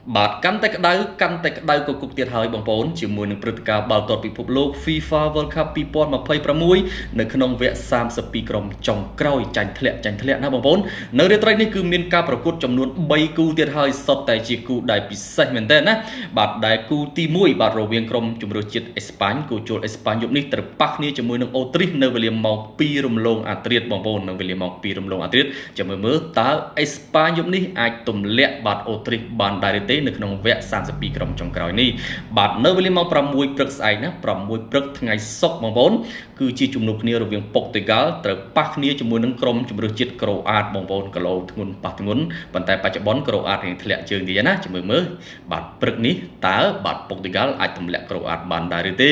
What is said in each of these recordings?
បាទកាន់តែក្តៅក៏គុកទៀតហើយបងប្អូនជាមួយនឹងព្រឹត្តិការណ៍បាល់ទាត់ពិភពលោក FIFA World Cup 2026នៅក្នុងវគ្គ32ក្រុមចុងក្រោយចាញ់ធ្លាក់ណាបងប្អូននៅរាត្រីនេះគឺមានការប្រកួតចំនួន3គូទៀតហើយសុទ្ធតែជាគូដែលពិសេសមែនទែនណាបាទដែលគូទី1បាទរវាងក្រុមជម្រើសជាតិអេស្ប៉ាញគូជលអេស្ប៉ាញយប់នេះត្រូវប៉ះគ្នាជាមួយនឹងអូទ្រីសនៅវេលាម៉ោង2រំលងអាត្រិតបងប្អូននៅវេលាម៉ោង2រំលងអាត្រិតចាំមើលតើអេស្ប៉ាញយប់នេះអាចទម្លាក់បាទអូទ្រីសបានដែរទេនៅក្នុងវគ្គ32ក្រុមចុងក្រោយនេះបាទនៅវេលាម៉ោង6ព្រឹកស្អែកណា6ព្រឹកថ្ងៃសុក្របងប្អូនគឺជាជំនួបគ្នារវាងប៉ុកតេហ្គាល់ត្រូវប៉ះគ្នាជាមួយនឹងក្រុមជម្រើសជាតិក្រូអាតបងប្អូនគីឡូធ្ងន់ប៉ះធ្ងន់ប៉ុន្តែបច្ចុប្បន្នក្រូអាតរៀងធ្លាក់ជើងទៀតណាចាំមើលបាទព្រឹកនេះតើបាទប៉ុកតេហ្គាល់អាចទម្លាក់ក្រូអាតបានដែរឬទេ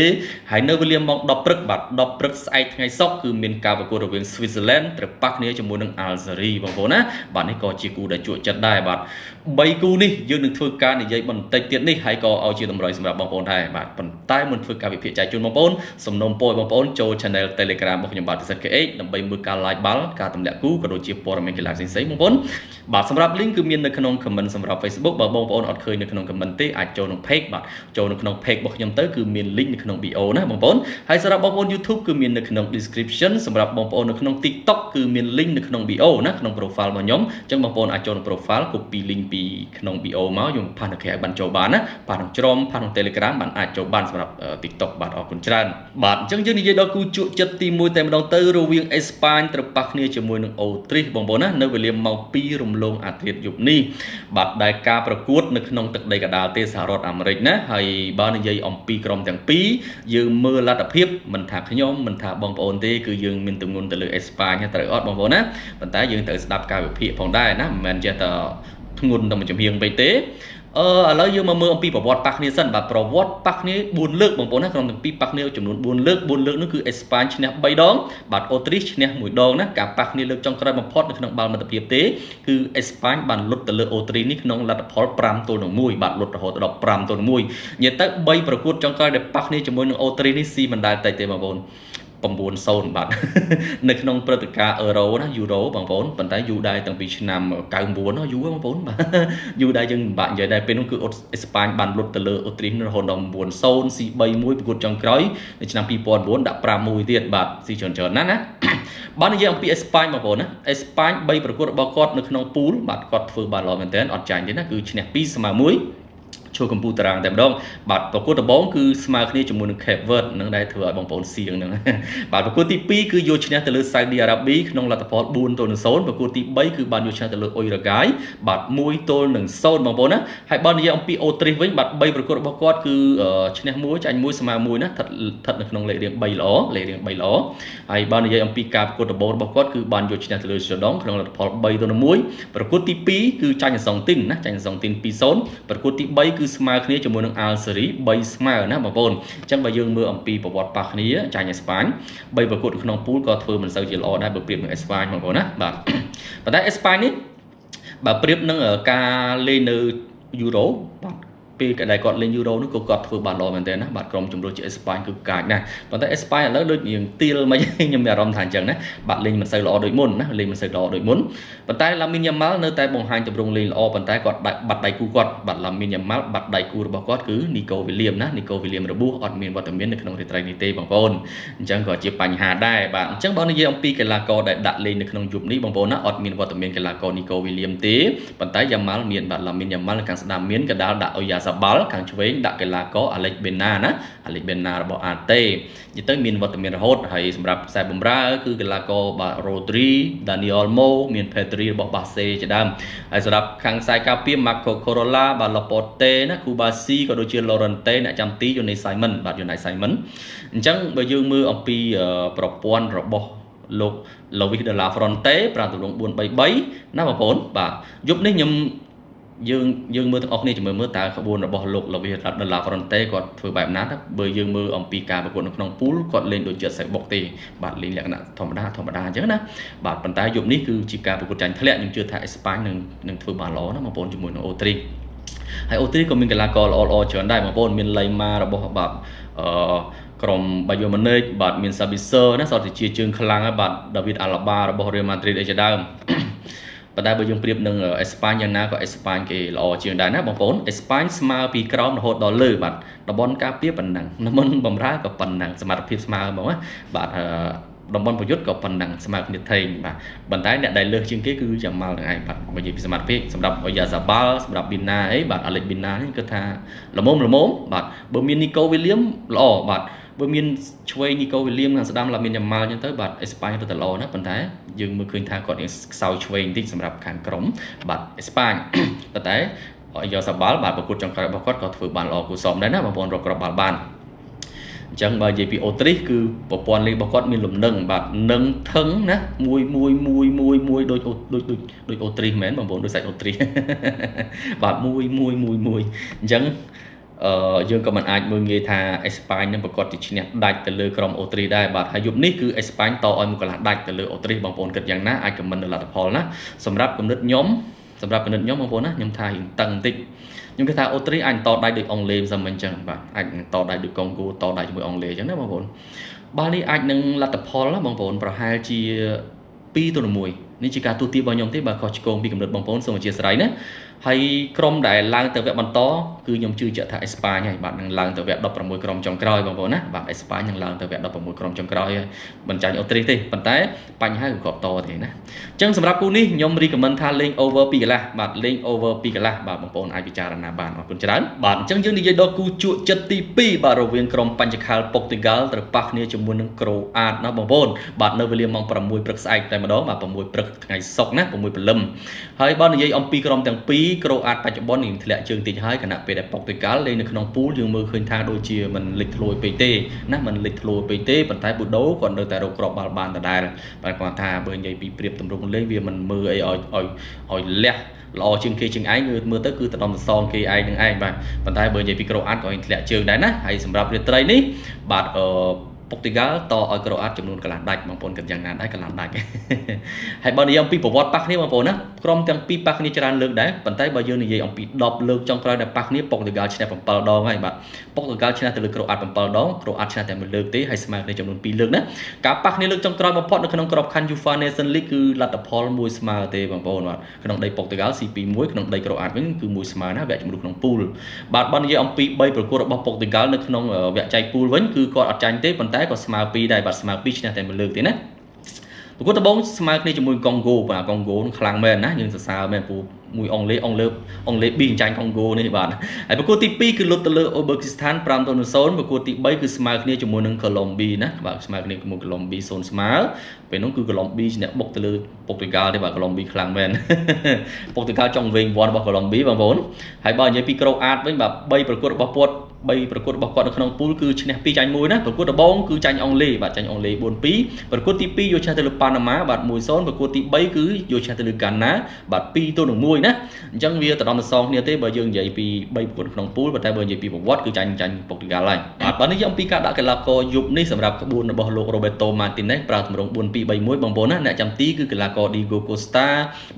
ហើយនៅវេលាម៉ោង10ព្រឹកបាទ10ព្រឹកស្អែកថ្ងៃសុក្រគឺមានការប្រកួតរវាង Switzerland ត្រូវប៉ះគ្នាជាមួយនឹង Algeria បងប្អូនណាបាទនេះក៏ជាគូដែលជក់ចិត្តដែរបាទ3គូនេះយើងនឹងធ្វើការនិយាយបន្តិចទៀតនេះហើយក៏ឲ្យជាតម្រុយសម្រាប់បងប្អូនដែរបាទប៉ុន្តែមុនធ្វើការវិភាគចែកជូនបងប្អូនសំណូមពរបងប្អូនចូល Channel Telegram របស់ខ្ញុំបាទពិសេស KH ដើម្បីមើលការ live បាល់ការទម្លាក់គូក៏ដូចជាព័ត៌មានកីឡាផ្សេងៗបងប្អូនបាទសម្រាប់ link គឺមាននៅក្នុង comment សម្រាប់ Facebook បើបងប្អូនអត់ឃើញនៅក្នុង comment ទេអាចចូលក្នុង page បាទចូលនៅក្នុង page របស់ខ្ញុំទៅគឺមាន link នៅក្នុង bio ណាបងប្អូនហើយសម្រាប់បងប្អូន YouTube គឺមាននៅក្នុង description សម្រាប់បងប្អូននៅក្នុង TikTok គឺមាន link នៅក្នុង bio ណាក្នុង profile របស់ខ្ញុំអញ្ចឹងបងប្អូនអាចចូលក្នុង profile copy link ពីក្នុង bio មកខ្ញុំផាសនៅក្រៅបានចូលបានណាផាសក្នុងច្រមផាសក្នុង Telegram បានអាចចូលបានសម្រាប់ TikTok បាទអរគុណច្រើនបាទអញ្ចឹងយើងនិយាយដល់គូជក់ចិត្តទី1តែម្ដងទៅរវាងអេស្ប៉ាញត្រូវប៉ះគ្នាជាមួយនឹងអូទ្រីសបងប្អូនណានៅវេលាម៉ោង2រំលងអាត្រិតយប់នេះបាទដែលការប្រកួតនៅក្នុងទឹកដីកដាលទេសហរដ្ឋអាមេរិកណាហើយបើនិយាយអំពីក្រុមទាំងពីរយើងមើលលទ្ធភាពមិនថាខ្ញុំមិនថាបងប្អូនទេគឺយើងមានទម្ងន់ទៅលើអេស្ប៉ាញត្រូវអត់បងប្អូនណាប៉ុន្តែយើងត្រូវស្ដាប់ការវិភាគផងដែរណាមិនមែនចេះតែធ្ងន់តែមួយចំហៀងពេកទេឥឡូវយើងមកមើលអំពីប្រវត្តិប៉ះគ្នាសិនបាទប្រវត្តិប៉ះគ្នា4លើកបងប្អូនណាក្រុមទាំងពីរប៉ះគ្នាចំនួន4លើកនោះគឺអេស្ប៉ាញឈ្នះ3ដងបាទអូទ្រីសឈ្នះ1ដងណាការប៉ះគ្នាលើកចុងក្រោយបំផុតនៅក្នុងបាល់មិត្តភាពទេគឺអេស្ប៉ាញបានលុតទៅលើអូទ្រីសនេះក្នុងលទ្ធផល5-1បាទលុតរហូតដល់5-1និយាយទៅ3ប្រកួតចុងក្រោយដែលប៉ះគ្នាជាមួយនឹងអូទ្រីសនេះស៊ីមិនដែលតិចទេបងប្អូន9-0បាទនៅក្នុងព្រឹត្តិការណ៍អឺរ៉ូណាយូរ៉ូបងប្អូនប៉ុន្តែយូរដែរតាំងពីឆ្នាំ99យូរបងប្អូនបាទយូរដែរយើងមិនបាក់និយាយដែរពេលនោះគឺអេស្ប៉ាញបានលុតទៅលើអូទ្រីសរហូតដល់9-0ស៊ី3-1ប្រកួតចុងក្រោយនៅឆ្នាំ2009ដាក់5-1ទៀតបាទស៊ីច្រើនណាស់ណាបាននិយាយអំពីអេស្ប៉ាញបងប្អូនណាអេស្ប៉ាញ3ប្រកួតរបស់គាត់នៅក្នុងពូលបាទគាត់ធ្វើបានល្អមែនទែនអត់ចាញ់ទេណាគឺឈ្នះ2ស្មើ1ចូលកម្ពុជាតារាងតែម្ដងបាទប្រកួតដំបូងគឺស្មើគ្នាជាមួយនឹង Cape Verde នឹងដែរធ្វើឲ្យបងប្អូនសៀងហ្នឹងបាទប្រកួតទី2គឺយកឈ្នះទៅលើ Saudi Arabia ក្នុងលទ្ធផល4-0ប្រកួតទី3គឺបានយកឈ្នះទៅលើ Uruguay បាទ1-0បងប្អូនណាហើយបើនិយាយអំពីអូទ្រីសវិញបាទ3ប្រកួតរបស់គាត់គឺឈ្នះ1ចាញ់1ស្មើ1ណាស្ថិតនៅក្នុងលេខរៀង3ល្អហើយបើនិយាយអំពីការប្រកួតដំបូងរបស់គាត់គឺបានយកឈ្នះទៅលើ Jordan ក្នុងលទ្ធផល3-1ប្រកួតទី2គឺចាញ់អសង់ទីនណាចាញ់អសង់ទីន 2-0ប្រកួតទី3គឺស្មើគ្នាជាមួយនឹង Algeria 3ស្មើណាបងប្អូនអញ្ចឹងបើយើងមើលអំពីប្រវត្តិប៉ះគ្នាចាញ់អេស្ប៉ាញ3ប្រកួតក្នុងពូលក៏ធ្វើមិនសូវជាល្អដែរបើប្រៀបនឹងអេស្ប៉ាញបងប្អូនណាបាទប៉ុន្តែអេស្ប៉ាញនេះបើប្រៀបនឹងការលេងនៅយូរ៉ូបាទពេលដែលគាត់លេងយូរ៉ូនោះក៏គាត់ធ្វើបានល្អមែនទែនណាបាទក្រុមជម្រើសជាអេស្ប៉ាញគឺកាចណាស់ប៉ុន្តែអេស្ប៉ាញឥឡូវដូចរៀងទៀលមិនខ្ញុំមានអារម្មណ៍ថាអញ្ចឹងណាបាទលេងមិនសូវល្អដូចមុនណាលេងមិនសូវល្អដូចមុនប៉ុន្តែឡាមីនយ៉ាម៉ាល់នៅតែបង្ហាញទម្រង់លេងល្អប៉ុន្តែគាត់បាត់ដៃគូគាត់បាទឡាមីនយ៉ាម៉ាល់បាត់ដៃគូរបស់គាត់គឺនីកូវីលៀមណានីកូវីលៀមរបួសអត់មានវត្តមាននៅក្នុងរាត្រីនេះទេបងប្អូនអញ្ចឹងក៏ជាបញ្ហាដែរបាទអញ្ចឹងបើនិយាយអំពីកីឡាករដែលដាក់លេងនៅក្នុងយប់នេះបងប្អូនណាអត់មានវត្តមានកីឡាករនីកូវីលៀមទេប៉ុន្តែយ៉ាម៉ាល់មានបាទឡាមីនយ៉ាម៉ាល់ខាងស្ដាំមានកដាលដាក់អូយ៉ាសាបាល់ខាងឆ្វេងដាក់កីឡាករអាឡិចបេណាណាអាឡិចបេណារបស់អាតេនិយាយទៅមានវត្តមានរហូតហើយសម្រាប់ខ្សែបម្រើគឺកីឡាករបាទរ៉ូឌ្រីដានីអលម៉ូមានផេទ្រីរបស់បាសេជាដើមហើយសម្រាប់ខាងខ្សែការពារម៉ាកូកូរ៉ូឡាបាទឡូប៉ូតេណាគូបាស៊ីក៏ដូចជាឡូរ៉ាន់តេអ្នកចាំទីយូនីសៃមិនបាទយូនីសៃមិនអញ្ចឹងបើយើងមើលអំពីប្រព័ន្ធរបស់លោក Luis de la Fuente ប្រាំទម្រង់4-3-3ណាបងប្អូនបាទយប់នេះខ្ញុំយើងមើលទាំងអស់គ្នាជាមួយមើលតើក្បួនរបស់លោក Luis de la Fuente គាត់ធ្វើបែបណាបើយើងមើលអំពីការប្រកួតនៅក្នុងពូលគាត់លេងដូចជាសេបុកទេបាទលេងលក្ខណៈធម្មតាអញ្ចឹងណាបាទប៉ុន្តែយប់នេះគឺជាការប្រកួតចាញ់ធ្លាក់ខ្ញុំជឿថាអេស្ប៉ាញនឹងធ្វើបានល្អណាបងប្អូនជាមួយនឹងអូទ្រីសហើយអូទ្រីសក៏មានកីឡាករល្អច្រើនដែរបងប្អូនមានឡៃម៉ារបស់បាទក្រុមបាយ៉ូម៉ាណេកបាទមានសាប៊ីសឺណាសតជាជើងខ្លាំងហើយបាទដាវីតអាឡាបារបស់រៀលម៉ាឌ្រីតអីជាដើម ប ប៉ុន្តែបើយើងប្រៀបនឹងអេស្ប៉ាញយ៉ាងណាក៏អេស្ប៉ាញគេល្អជាងដែរណាបងប្អូនអេស្ប៉ាញស្មើពីក្រោមរហូតដល់លើបាទតំបន់ការពារប៉ុណ្ណឹងតំបន់បម្រើក៏ប៉ុណ្ណឹងសមត្ថភាពស្មើហ្មងណាបាទតំបន់ប្រយុទ្ធក៏ប៉ុណ្ណឹងស្មើគ្នាថេងបាទប៉ុន្តែអ្នកដែលលើសជាងគេគឺយ៉ាម៉ាល់នឹងឯងបាទបើនិយាយពីសមត្ថភាពសម្រាប់យ៉ាសាបាល់សម្រាប់ប៊ីណាអីបាទអាឡិចប៊ីណានេះគឺថាល្មមបាទបើមាននីកូវីលៀមល្អបាទបើមានឆ្វេងនីកូវីលៀមខាងស្ដាំឡាមានយ៉ាម៉ាល់អញ្ចឹងទៅបាទអេស្ប៉ាញទៅល្អណាប៉ុន្តែយើងមើលឃើញថាគាត់នឹងខ្សោយឆ្វេងបន្តិចសម្រាប់ខាងក្រុមបាទអេស្ប៉ាញប៉ុន្តែយ៉ាសាបាល់បាទប្រកួតចុងក្រោយរបស់គាត់ក៏ធ្វើបានល្អគូសមដែរណាបងប្អូនរកគ្រាប់បាល់បានអញ្ចឹងបើនិយាយពីអូទ្រីសគឺប្រព័ន្ធលេងរបស់គាត់មានលំនឹងបាទនឹងថឹងណាមួយដូចអូទ្រីសមែនបងប្អូនដូចសាច់អូទ្រីសបាទមួយអញ្ចឹងយើងក៏មិនអាចមើលងាយថាអេស្ប៉ាញនឹងប្រកាសជាឈ្នះដាច់ទៅលើក្រុមអូទ្រីសដែរបាទហើយយប់នេះគឺអេស្ប៉ាញតឲ្យមួយកន្លះដាច់ទៅលើអូទ្រីសបងប្អូនគិតយ៉ាងណាអាចខមមិននៅលទ្ធផលណាសម្រាប់គំនិតខ្ញុំបងប្អូនណាខ្ញុំថារៀងតឹងបន្តិចខ្ញុំគិតថាអូទ្រីសអាចតដៃដូចអង់គ្លេសមិនអញ្ចឹងបាទអាចតដៃដូចកុងហ្គោតដៃជាមួយអង់គ្លេសអញ្ចឹងណាបងប្អូនបាល់នេះអាចនឹងលទ្ធផលណាបងប្អូនប្រហែលជា2-1នេះជាការទូទាបរបស់ខ្ញុំទេបាទខុសឆ្គងពីគំនិតបងប្អូនសូមអធិស្ឋានណាហើយក្រុមដែលឡើងទៅវគ្គបន្តគឺខ្ញុំជឿជាក់ថាអេស្ប៉ាញហើយបាទនឹងឡើងទៅវគ្គ16ក្រុមចុងក្រោយបងប្អូនណាបាទអេស្ប៉ាញនឹងឡើងទៅវគ្គ16ក្រុមចុងក្រោយហើយមិនចាញ់អូទ្រីសទេប៉ុន្តែបញ្ហាគឺគ្រាប់តទេណាអញ្ចឹងសម្រាប់គូនេះខ្ញុំរីកមិនថាលេង over 2កន្លះបាទលេង over 2កន្លះបាទបងប្អូនអាចពិចារណាបានអរគុណច្រើនបាទអញ្ចឹងយើងនិយាយដល់គូជក់ចិត្តទី2បាទរវាងក្រុមបញ្ចខាលពុកទីហ្គាល់ត្រូវប៉ះគ្នាជាមួយនឹងក្រូអាតណាបងប្អូនបាទនៅវេលាម៉ោង6ព្រឹកស្អែកតែម្ដងបាទ6ព្រឹកថ្ងៃសុក្រណា6ព្រលឹមហើយបើនិយាយអំពីក្រុមទាំងពីរក្រូអាតបច្ចុប្បន្ននេះធ្លាក់ជើងតិចហើយគណៈពេលដែលពុកទីហ្គាល់លេងនៅក្នុងពូលយើងមើលឃើញថាដូចជាមិនលេចធ្លោយពេកទេណាមិនលេចធ្លោយពេកទេប៉ុន្តែប៊ូដូគាត់នៅតែរកគ្រាប់បាល់បានដដែលបាទគាត់ថាបើនិយាយពីប្រៀបទម្រង់លេងវាមិនមើលអីឲ្យលះល្អជាងគេជាងឯងមើលទៅគឺតដំសងគេឯងនឹងឯងបាទប៉ុន្តែបើនិយាយពីក្រូអាតក៏ធ្លាក់ជើងដែរណាហើយសម្រាប់រាត្រីនេះបាទពុកទីហ្គាល់តឲ្យក្រូអាតចំនួនកន្លះដាច់បងប្អូនគិតយ៉ាងណាដែរកន្លះដាច់ហើយបើនិយាយអំពីប្រវត្តិប៉ះគ្នាបងប្អូនណាក្រុមទាំងពីរប៉ះគ្នាច្រើនលើកដែរប៉ុន្តែបើយើងនិយាយអំពី10លើកចុងក្រោយដែលប៉ះគ្នាពុកទីហ្គាល់ឈ្នះ7ដងហើយបាទពុកទីហ្គាល់ឈ្នះទៅលើក្រូអាត7ដងក្រូអាតឈ្នះតែ1លើកទេហើយស្មើគ្នាចំនួន2លើកណាការប៉ះគ្នាលើកចុងក្រោយបំផុតនៅក្នុងក្របខ័ណ្ឌ UEFA Nations League គឺលទ្ធផល1ស្មើទេបងប្អូនបាទក្នុងដីពុកទីហ្គាល់ C2-1 ក្នុងដីក្រូអាតវិញគឺ1ស្មើណាវគ្គជម្រុះក្នុងពូលបាទបើនិយាយអំពី3ប្រកួតរបស់ពុកទីហ្គាល់នៅក្នុងវគ្គចែកពូលវិញគឺគាត់អត់ចាញ់ទេប៉ុន្តែក៏ស្មើ2ដែរបាទស្មើ2ឈ្នះតែ1លើកទេណាប្រកួតដំបូងស្មើគ្នាជាមួយកុងហ្គោបាទកុងហ្គោនឹងខ្លាំងមែនណាយើងសរសើរមែនពូមួយអង់គ្លេស B ចាញ់កុងហ្គោនេះបាទហើយប្រកួតទី2គឺលុតទៅលើអូបឺគីស្ថាន 5-0 ប្រកួតទី3គឺស្មើគ្នាជាមួយនឹងកូឡុំប៊ីណាបាទស្មើគ្នាជាមួយកូឡុំប៊ី0ស្មើពេលនោះគឺកូឡុំប៊ីឈ្នះបុកទៅលើពុកទីហ្គាល់ទេបាទកូឡុំប៊ីខ្លាំងមែនពុកទីហ្គាល់ចង់វិញវ័នរបស់កូឡុំប៊ីបងប្អូនហើយបើនិយាយពីក្រូអាតវិញបាទ3ប្រកួតរបស់គាត់3ប្រកួតរបស់គាត់នៅក្នុងពូលគឺឈ្នះ2ចាញ់1ណាប្រកួតដំបូងគឺចាញ់អង់គ្លេសបាទចាញ់អង់គ្លេស 4-2 ប្រកួតទី2យកឈ្នះទៅលើប៉ាណាម៉ាបាទ 1-0 ប្រកួតទី3គឺយកឈ្នះទៅលើកាណាបាទ2-1ណាអញ្ចឹងវាទៅដល់សងគ្នាទេបើយើងនិយាយពី3ប្រកួតក្នុងពូលប៉ុន្តែបើនិយាយពីប្រវត្តិគឺចាញ់ពុកទីហ្គាល់ហើយបាទបើនេះយកអំពីការដាក់កីឡាករយប់នេះសម្រាប់ក្បួនរបស់លោក Roberto Martinez ប្រើទម្រង់ 4-2-3-1 បងប្អូនណាអ្នកចាំទីគឺកីឡាករ Diego Costa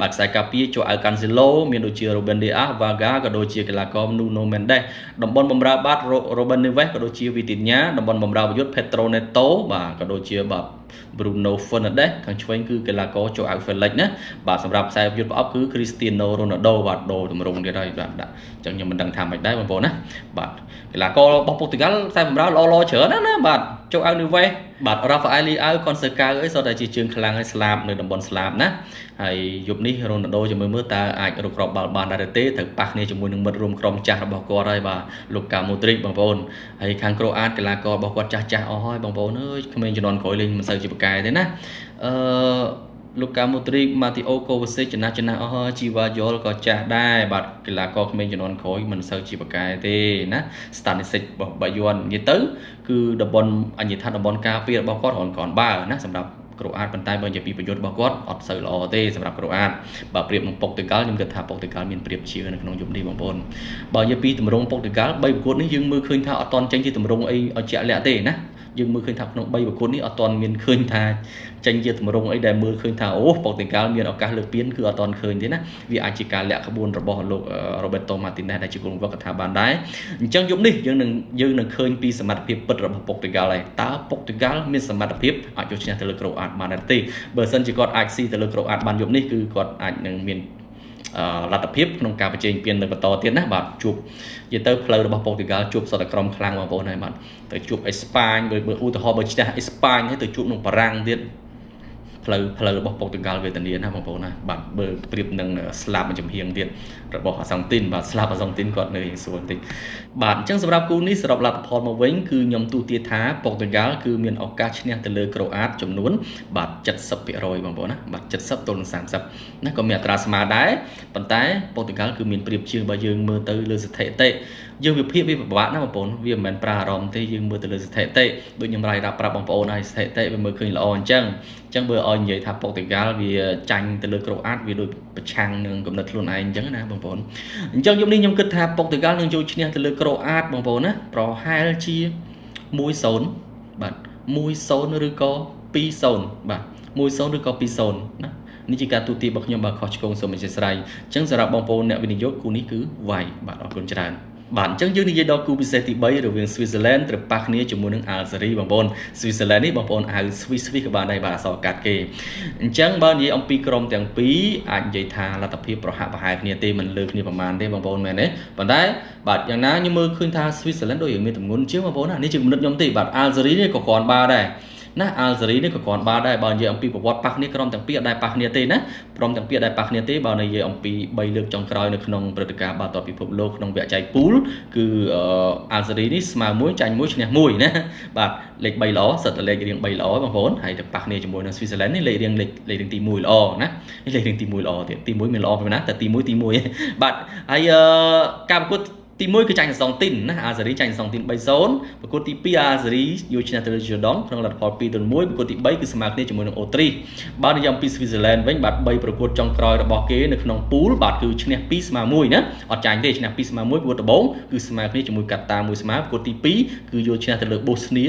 បាទខ្សែការពារ Joao Cancelo មានដូចជា Ruben Dias Vargas ក៏ដូចជាកីឡាករ Nuno Mendes តំបន់បម្រើបាត់ Ruben Neves ក៏ដូចជា Vitinha តំបន់បម្រើប្រយុទ្ធ Pedro Neto បាទក៏ដូចជាបាទ Bruno Fernandes ខាងឆ្វេងគឺកីឡាករ Joao Felix ណាបាទសម្រាប់ខ្សែប្រយុទ្ធប្រអប់គឺ Cristiano Ronaldo បាទដូរទម្រង់ទៀតហើយបាទដាក់អញ្ចឹងខ្ញុំមិនដឹងថាម៉េចដែរបងប្អូនណាបាទកីឡាកររបស់ពុកទីហ្គាល់ខ្សែបម្រើល្អច្រើនណាបាទ Joao Neves បាទ Rafael Leao កុនសើកាវអីសុទ្ធតែជាជើងខ្លាំងហើយស្លាប់នៅតំបន់ស្លាប់ណាហើយយប់នេះ Ronaldo ចាំមើលតើអាចរកគ្រាប់បាល់បានដែរទេត្រូវប៉ះគ្នាជាមួយនឹងមិត្តរួមក្រុមចាស់របស់គាត់ហើយបាទ Luka Modric បងប្អូនហើយខាងក្រូអាតកីឡាកររបស់គាត់ចាស់អស់ហើយបងប្អូនអើយក្មេងជំនាន់ក្រោយលេងមិនសូវជាប្រកែទេណាLuka Modric Mateo Kovacic ចំណាស់អស់ហើយ Chivayol ក៏ចាស់ដែរបាទកីឡាករក្មេងជំនាន់ក្រោយមិនសូវជាប្រកែទេណា Stanisic របស់បាយ័ននិយាយទៅគឺតំបន់អញ្ញថាតំបន់ការពាររបស់គាត់គ្រាន់បើណាសម្រាប់ក្រូអាតប៉ុន្តែបើនិយាយពីប្រយុទ្ធរបស់គាត់អត់សូវល្អទេសម្រាប់ក្រូអាតបើប្រៀបនឹងពុកទីហ្គាល់ខ្ញុំគិតថាពុកទីហ្គាល់មានប្រៀបជានៅក្នុងយប់នេះបងប្អូនបើនិយាយពីទម្រង់ពុកទីហ្គាល់3ប្រកួតនេះយើងមើលឃើញថាអត់តន់ចេញជាទម្រង់អីឲ្យជាក់លាក់ទេណា យើងមើលឃើញថាក្នុង3ប្រកួតនេះអត់ទាន់មានឃើញថាចេញជាទម្រង់អីដែលមើលឃើញថាអូប៉ូទុយហ្គាល់មានឱកាសលើកពានគឺអត់ទាន់ឃើញទេណាវាអាចជាការលាក់ក្បួនរបស់លោក Roberto Martinez ដែលជាគោលវត្តថាបានដែរអញ្ចឹងយប់នេះយើងនឹងឃើញពីសមត្ថភាពពិតរបស់ប៉ូទុយហ្គាល់ហើយតើប៉ូទុយហ្គាល់មានសមត្ថភាពអាចយកឈ្នះទៅលើក្រូអាតបានទេបើសិនជាគាត់អាចស៊ីទៅលើក្រូអាតបានយប់នេះគឺគាត់អាចនឹងមានលទ្ធភាពក្នុងការបញ្ចេញពាននៅបន្តទៀតណាបាទជួបនិយាយទៅផ្លូវរបស់ប៉ូទុយហ្គាល់ជួបសតក្រុមខ្លាំងបងប្អូនហើយបាទទៅជួបអេស្ប៉ាញបើឧទាហរណ៍បើឈ្នះអេស្ប៉ាញហើយទៅជួបនឹងបារាំងទៀតផ្លូវរបស់ប៉ូទុយហ្គាល់វេទនាណាបងប្អូនណាបាទបើប្រៀបនឹងស្លាប់មួយចំហៀងទៀតរបស់អាសង់ទីនបាទស្លាប់អាសង់ទីនគាត់នៅរៀងស្រួលបន្តិចបាទអញ្ចឹងសម្រាប់គូនេះសរុបលទ្ធផលមកវិញគឺខ្ញុំទូទាថាប៉ូទុយហ្គាល់គឺមានឱកាសឈ្នះទៅលើក្រូអាតចំនួនបាទ 70% បងប្អូនណាបាទ70ទល់នឹង30ណាក៏មានអត្រាស្មើដែរប៉ុន្តែប៉ូទុយហ្គាល់គឺមានប្រៀបជាងបើយើងមើលទៅលើស្ថិតិយើងវិភាគវាពិបាកណាបងប្អូនវាមិនមែនប្រើអារម្មណ៍ទេយើងមើលទៅលើស្ថិតិដូចខ្ញុំរាយរាប់ប្រាប់បងប្អូនហើយស្ថិតិវាមើលឃើញល្អអញ្ចឹងបើឲ្យនិយាយថាប៉ូទុយហ្គាល់វាចាញ់ទៅលើក្រូអាតវាដូចប្រឆាំងនឹងគំនិតខ្លួនឯងអញ្ចឹងណាបងប្អូនអញ្ចឹងយប់នេះខ្ញុំគិតថាប៉ូទុយហ្គាល់នឹងយកឈ្នះទៅលើក្រូអាតបងប្អូនណាប្រហែលជា 1-0 បាទ 1-0 ឬក៏ 2-0 បាទ 1-0 ឬក៏ 2-0 ណានេះជាការទូទារបស់ខ្ញុំបើខុសឆ្គងសូមអធិស្ឋានអញ្ចឹងសម្រាប់បងប្អូនអ្នកវិនិយោគគូនេះគឺវាយបាទអរគុណច្រើនបាទអញ្ចឹងយើងនិយាយដល់គូពិសេសទី3រវាង Switzerland ត្រូវប៉ះគ្នាជាមួយនឹង Algeria បងប្អូន Switzerland នេះបងប្អូនហៅ Swiss ក៏បានដែរបាទអក្សរកាត់គេអញ្ចឹងបើនិយាយអំពីក្រុមទាំងពីរអាចនិយាយថាលទ្ធភាពប្រហាក់ប្រហែលគ្នាទេមិនលើគ្នាប្រមាណទេបងប្អូនមែនទេប៉ុន្តែបាទយ៉ាងណាខ្ញុំមើលឃើញថា Switzerland ដូចមានទម្ងន់ជាងបងប្អូនណានេះជាគំនិតខ្ញុំទេបាទ Algeria នេះក៏គ្រាន់បានដែរណា Algeria នេះក៏គ្រាន់បានដែរបើនិយាយអំពីប្រវត្តិប៉ះគ្នាក្រុមទាំងពីរអត់ដែរប៉ះគ្នាទេណាក្រុមទាំងពីរអត់ដែរប៉ះគ្នាទេបើនិយាយអំពី3លើកចុងក្រោយនៅក្នុងព្រឹត្តិការណ៍បាល់ទាត់ពិភពលោកក្នុងវគ្គចែកពូលគឺ Algeria នេះស្មើ1ចាញ់1ឈ្នះ1ណាបាទលេខ3ល្អសិតតែលេខរៀង3ល្អបងប្អូនហើយទៅប៉ះគ្នាជាមួយនឹង Switzerland នេះលេខរៀងទី1ល្អណានេះលេខរៀងទី1ល្អទៀតទី1មានល្អប៉ុណ្ណាតែទី1បាទហើយការប្រកួតទី1គឺចាញ់អាសង់ទីនណាអាសេរីចាញ់អាសង់ទីន 3-0 ប្រកួតទី2អាសេរីយកឈ្នះទៅលើ Jordan ក្នុងលទ្ធផល 2-1 ប្រកួតទី3គឺស្មើគ្នាជាមួយនឹងអូទ្រីសបើនិយាយអំពី Switzerland វិញបាទ3ប្រកួតចុងក្រោយរបស់គេនៅក្នុងពូលបាទគឺឈ្នះ2ស្មើ1ណាអត់ចាញ់ទេឈ្នះ2ស្មើ1ប្រកួតដំបូងគឺស្មើគ្នាជាមួយកាតា1ស្មើប្រកួតទី2គឺយកឈ្នះទៅលើបូស្នី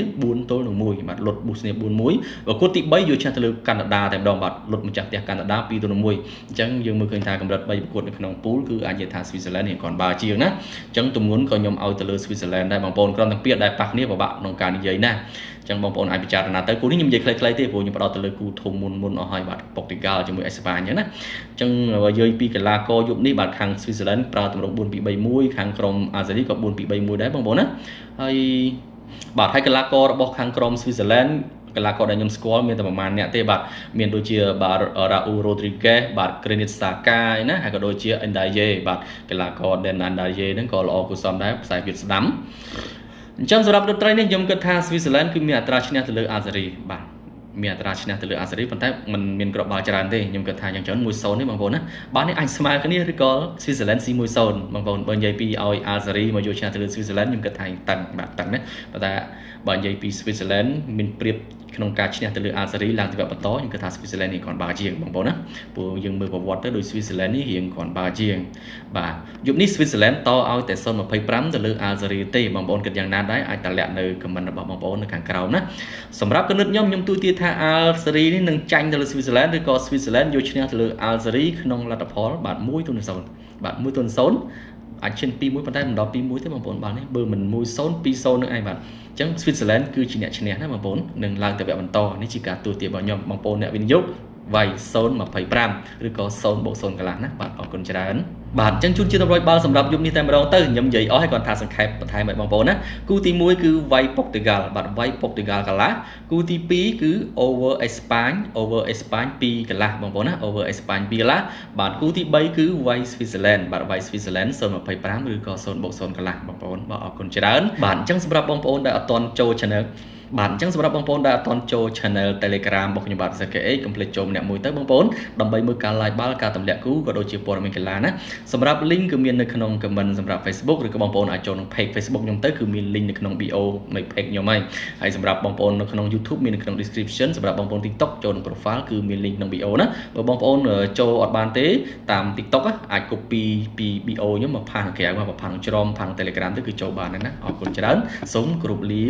4-1បាទលុតបូស្នី 4-1 ប្រកួតទី3យកឈ្នះទៅលើកាណាដាតែម្ដងបាទលុតម្ចាស់ផ្ទះកាណាដា 2-1 អញ្ចឹងយើងមើលឃើញថាកម្រិត3ប្រកួតនៅក្នុងពូលគឺអាចនិយាយថា Switzerland នេះគាត់បើជាងណាអញ្ចឹងទម្ងន់ក៏ខ្ញុំឲ្យទៅលើ Switzerland ដែរបងប្អូនក្រុមទាំងពីរដែលប៉ះគ្នាពិបាកក្នុងការនិយាយណាអញ្ចឹងបងប្អូនអាចពិចារណាទៅគូនេះខ្ញុំនិយាយខ្លីៗទេព្រោះខ្ញុំផ្ដោតទៅលើគូធំមុនអស់ហើយបាទប៉ូទុយហ្គាល់ជាមួយអេស្ប៉ាញអញ្ចឹងណាអញ្ចឹងបើនិយាយពីកីឡាករយប់នេះបាទខាង Switzerland ប្រើទម្រង់ 4-2-3-1 ខាងក្រុម Algeria ក៏ 4-2-3-1 ដែរបងប្អូនណាហើយបាទហើយកីឡាកររបស់ខាងក្រុម Switzerlandកីឡាករដែលខ្ញុំស្គាល់មានតែប្រហែលអ្នកទេបាទមានដូចជាបាទ Raúl Rodriguez បាទ Granit Xhaka ណាហើយក៏ដូចជា Ndiaye បាទកីឡាករ Ndiaye ហ្នឹងក៏ល្អគួរសមដែរខ្សែវាស្ដាំអញ្ចឹងសម្រាប់រត់ត្រីនេះខ្ញុំគិតថា Switzerland គឺមានអត្រាឈ្នះទៅលើ Algeria បាទមានអត្រាឈ្នះទៅលើ Algeria ប៉ុន្តែมันមានក្របបាល់ច្រើនទេខ្ញុំគិតថាយ៉ាងច្រើន 1-0 ទេបងប្អូនណាបាទនេះអាចស្មើគ្នាឬក៏ Switzerland ស៊ី 1-0 បងប្អូនបើនិយាយពីឲ្យ Algeria មកយកឈ្នះទៅលើ Switzerland ខ្ញុំគិតថាតឹងបាទតឹងណាប៉ុន្តែបើនិយាយពី Switzerland មានប្រៀបក្នុងការឈ្នះទៅលើ Algeria ឡើងទៅវគ្គបន្តខ្ញុំគិតថា Switzerland នេះគាត់បើជាងបងប្អូនណាព្រោះយើងមើលប្រវត្តិទៅដោយ Switzerland នេះរៀងគាត់បើជាងបាទយប់នេះ Switzerland តឲ្យតែ 0.25 ទៅលើ Algeria ទេបងប្អូនគិតយ៉ាងណាដែរអាចតម្លាក់នៅ comment របស់បងប្អូននៅខាងក្រោមណាសម្រាប់គំនិតខ្ញុំទូទាថា Algeria នេះនឹងចាញ់ទៅលើ Switzerland ឬក៏ Switzerland យកឈ្នះទៅលើ Algeria ក្នុងលទ្ធផលបាទ 1-0 បាទ 1-0 អាចឈាន 2-1 ប៉ុន្តែមិនដល់ 2-1 ទេបងប្អូនបាល់នេះបើមិន 1-0 2-0 នឹងឯងបាទអញ្ចឹង Switzerland គឺជាអ្នកឈ្នះណាបងប្អូននឹងឡើងទៅវគ្គបន្តនេះជាការទូទារបស់ខ្ញុំបងប្អូនអ្នកវិនិយោគវាយ 0.25 ឬក៏ 0+0 កន្លះណាបាទអរគុណច្រើនបាទអញ្ចឹងជូនជាតម្រុយបាល់សម្រាប់យប់នេះតែម្ដងទៅខ្ញុំនិយាយអស់ហើយគាត់ថាសង្ខេបបន្ថែមឲ្យបងប្អូនណាគូទី1គឺវាយប៉ូទុយហ្គាល់បាទវាយប៉ូទុយហ្គាល់កន្លះគូទី2គឺ over អេស្ប៉ាញ 2 កន្លះបងប្អូនណា over អេស្ប៉ាញ 2 កន្លះបាទគូទី3គឺវាយ Switzerland បាទវាយ Switzerland 0.25 ឬក៏ 0+0 កន្លះបងប្អូនបាទអរគុណច្រើនបាទអញ្ចឹងសម្រាប់បងប្អូនដែលអត់ទាន់ចូល channel បាទអញ្ចឹងសម្រាប់បងប្អូនដែលអត់ទាន់ចូល channel Telegram របស់ខ្ញុំបាទ ZKH កុំភ្លេចចូលម្នាក់មួយទៅបងប្អូនដើម្បីមើលការ live បាល់ការទម្លាក់គូក៏ដូចជាព័ត៌មានកីឡាណាសម្រាប់ link គឺមាននៅក្នុង comment សម្រាប់ Facebook ឬក៏បងប្អូនអាចចូលក្នុង page Facebook ខ្ញុំទៅគឺមាន link នៅក្នុង bio នៃ page ខ្ញុំហើយសម្រាប់បងប្អូននៅក្នុង YouTube មាននៅក្នុង description សម្រាប់បងប្អូន TikTok ចូលក្នុង profile គឺមាន link ក្នុង bio ណាបើបងប្អូនចូលអត់បានទេតាម TikTok អាច copy ពី bio ខ្ញុំមកផាសក្រៅមកផាសក្នុងច្រមផាសក្នុង Telegram ទៅគឺចូលបានណាអរគុណច្រើនសូមគោរពលា